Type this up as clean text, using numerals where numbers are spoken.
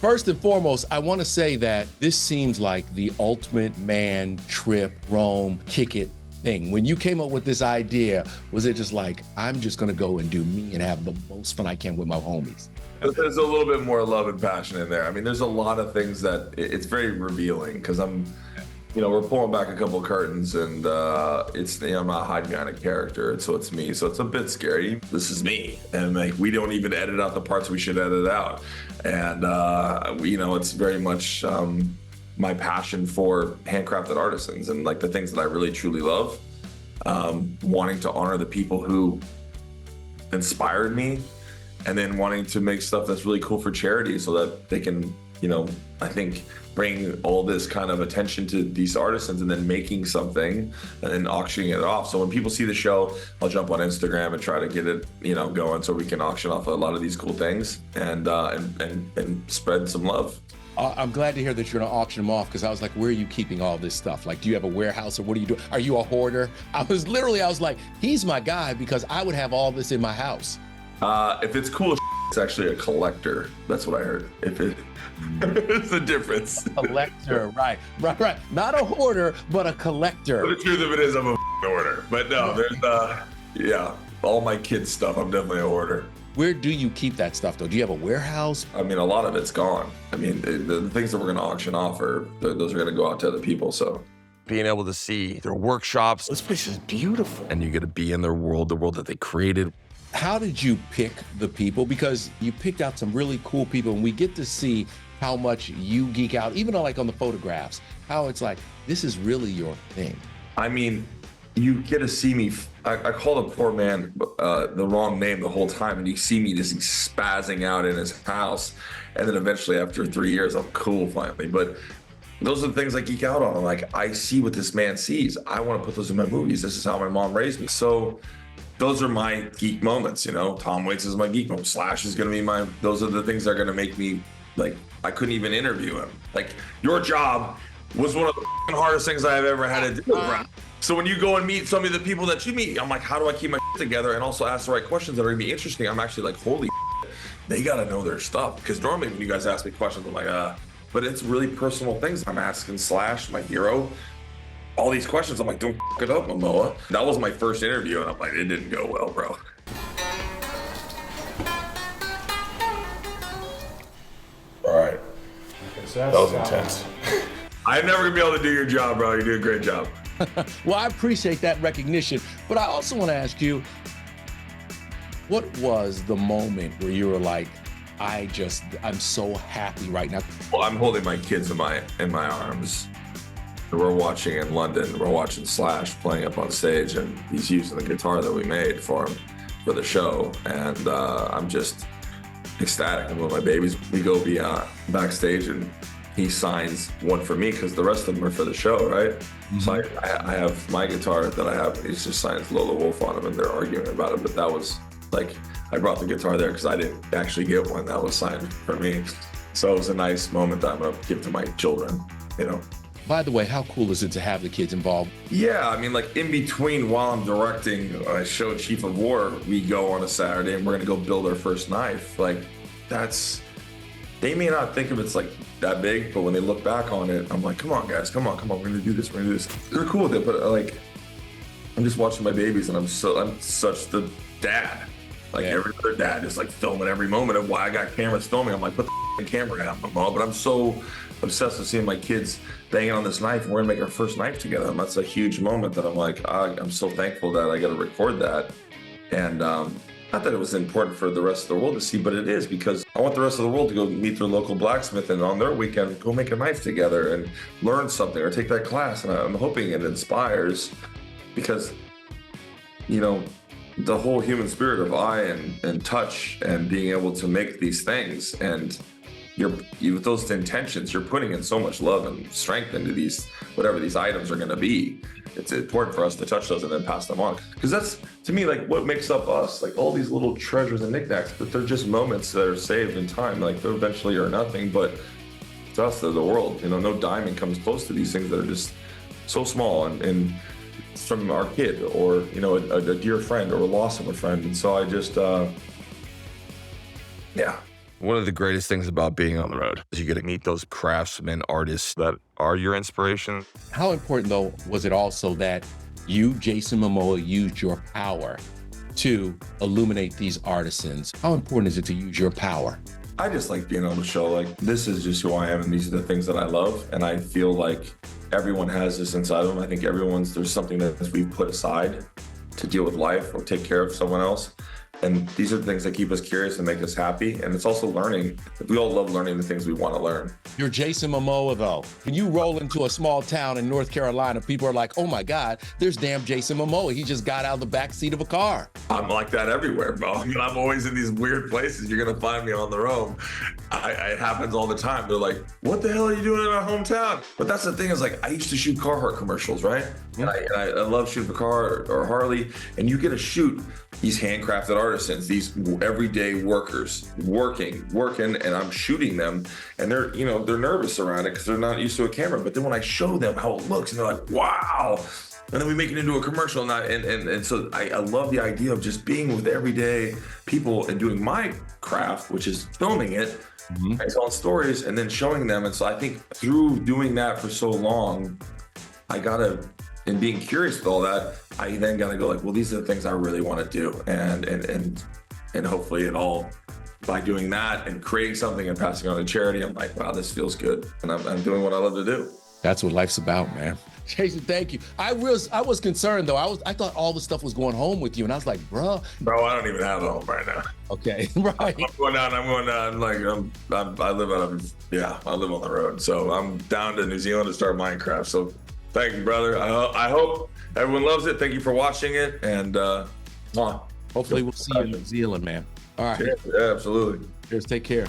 First and foremost, I want to say that this seems like the ultimate man trip, roam, kick it thing. When you came up with this idea, was it just like, I'm just going to go and do me and have the most fun I can with my homies? There's a little bit more love and passion in there. I mean, there's a lot of things that it's very revealing because we're pulling back a couple curtains and I'm not hiding behind a character. So it's me. So it's a bit scary. This is me. And like, we don't even edit out the parts we should edit out. And, it's very much my passion for handcrafted artisans and like the things that I really truly love. Wanting to honor the people who inspired me and then wanting to make stuff that's really cool for charity so that they can, I think bring all this kind of attention to these artisans and then making something and then auctioning it off. So when people see the show, I'll jump on Instagram and try to get it, going so we can auction off a lot of these cool things and spread some love. I'm glad to hear that you're gonna auction them off because I was like, where are you keeping all this stuff? Like, do you have a warehouse or what are you doing? Are you a hoarder? I was like, he's my guy because I would have all this in my house. If it's cool, it's actually a collector. That's what I heard. It's the difference. Collector, right. Not a hoarder, but a collector. But the truth of it is I'm a hoarder. But no, there's, all my kids' stuff, I'm definitely a hoarder. Where do you keep that stuff though? Do you have a warehouse? I mean, a lot of it's gone. I mean, the things that we're gonna auction off those are gonna go out to other people, so. Being able to see their workshops. This place is beautiful. And you get to be in their world, the world that they created. How did you pick the people? Because you picked out some really cool people and we get to see how much you geek out, even on the photographs, how it's like, this is really your thing. I mean, you get to see me, I call the poor man the wrong name the whole time, and you see me just spazzing out in his house, and then eventually after 3 years, I'm cool finally. But those are the things I geek out on. Like, I see what this man sees. I want to put those in my movies. This is how my mom raised me. So those are my geek moments, Tom Waits is my geek moment. Slash is going to be those are the things that are going to make me, like, I couldn't even interview him. Like, your job was one of the hardest things I've ever had to do, bro. So when you go and meet some of the people that you meet, I'm like, how do I keep my together and also ask the right questions that are gonna be interesting? I'm actually like, holy they gotta know their stuff. Because normally when you guys ask me questions, I'm like, but it's really personal things. I'm asking Slash, my hero, all these questions. I'm like, don't it up, Momoa. That was my first interview, and I'm like, it didn't go well, bro. All right. That was intense. I'm never gonna be able to do your job, bro. You do a great job. Well, I appreciate that recognition, but I also want to ask you, what was the moment where you were like, I'm so happy right now? Well, I'm holding my kids in my arms. We're watching in London. We're watching Slash playing up on stage, and he's using the guitar that we made for him for the show, and I'm just ecstatic. I'm with my babies. We go backstage, and he signs one for me because the rest of them are for the show, right? Mm-hmm. So I have my guitar that I have, and he just signs Lola Wolf on them, and they're arguing about it. But that was like, I brought the guitar there because I didn't actually get one that was signed for me. So it was a nice moment that I'm gonna give to my children, By the way, how cool is it to have the kids involved? Yeah, I mean, like in between while I'm directing a show, Chief of War, we go on a Saturday and we're gonna go build our first knife. Like, they may not think of it's like that big, but when they look back on it, I'm like, come on guys, come on, we're gonna do this. They're cool with it, but like, I'm just watching my babies and I'm such the dad. Like every other dad is like filming every moment of why I got cameras filming. I'm like, put the camera out, Mom. But I'm so obsessed with seeing my kids banging on this knife and we're gonna make our first knife together. And that's a huge moment that I'm like, I'm so thankful that I got to record that. And not that it was important for the rest of the world to see, but it is, because I want the rest of the world to go meet their local blacksmith and on their weekend go make a knife together and learn something or take that class. And I'm hoping it inspires, because the whole human spirit of eye and touch and being able to make these things, and you with those intentions, you're putting in so much love and strength into these, whatever these items are going to be. It's important for us to touch those and then pass them on, because that's, to me, like what makes up us. Like all these little treasures and knickknacks, but they're just moments that are saved in time. Like they eventually are nothing, but to us, they're the world. No diamond comes close to these things that are just so small and from our kid, or a dear friend, or a loss of a friend. And so I just One of the greatest things about being on the road is you get to meet those craftsmen, artists that are your inspiration. How important, though, was it also that you, Jason Momoa, used your power to illuminate these artisans? How important is it to use your power? I just like being able to show, like, this is just who I am and these are the things that I love. And I feel like everyone has this inside of them. I think there's something that we've put aside to deal with life or take care of someone else. And these are the things that keep us curious and make us happy. And it's also learning. We all love learning the things we want to learn. You're Jason Momoa, though. When you roll into a small town in North Carolina, people are like, oh my God, there's damn Jason Momoa. He just got out of the back seat of a car. I'm like that everywhere, bro. I mean, I'm always in these weird places. You're going to find me on the road. It happens all the time. They're like, what the hell are you doing in our hometown? But that's the thing is, like, I used to shoot Carhartt commercials, right? And I love shooting for car or Harley. And you get to shoot these handcrafted artisans, these everyday workers working, and I'm shooting them, and they're nervous around it because they're not used to a camera. But then when I show them how it looks, and they're like, wow. And then we make it into a commercial, and so I love the idea of just being with everyday people and doing my craft, which is filming it, and telling stories, and then showing them. And so I think through doing that for so long, and being curious with all that, I then gotta go like, well, these are the things I really want to do, and hopefully it all, by doing that and creating something and passing on to charity, I'm like, wow, this feels good, and I'm doing what I love to do. That's what life's about, man. Jason, thank you. I was concerned though. I thought all the stuff was going home with you, and I was like, bro, I don't even have a home right now. Okay, right. I'm going down. I live on the road, so I'm down to New Zealand to start Minecraft. So thank you, brother. I hope everyone loves it. Thank you for watching it, and hopefully we'll see you in New Zealand, man. All right. Yeah, absolutely. Cheers. Take care.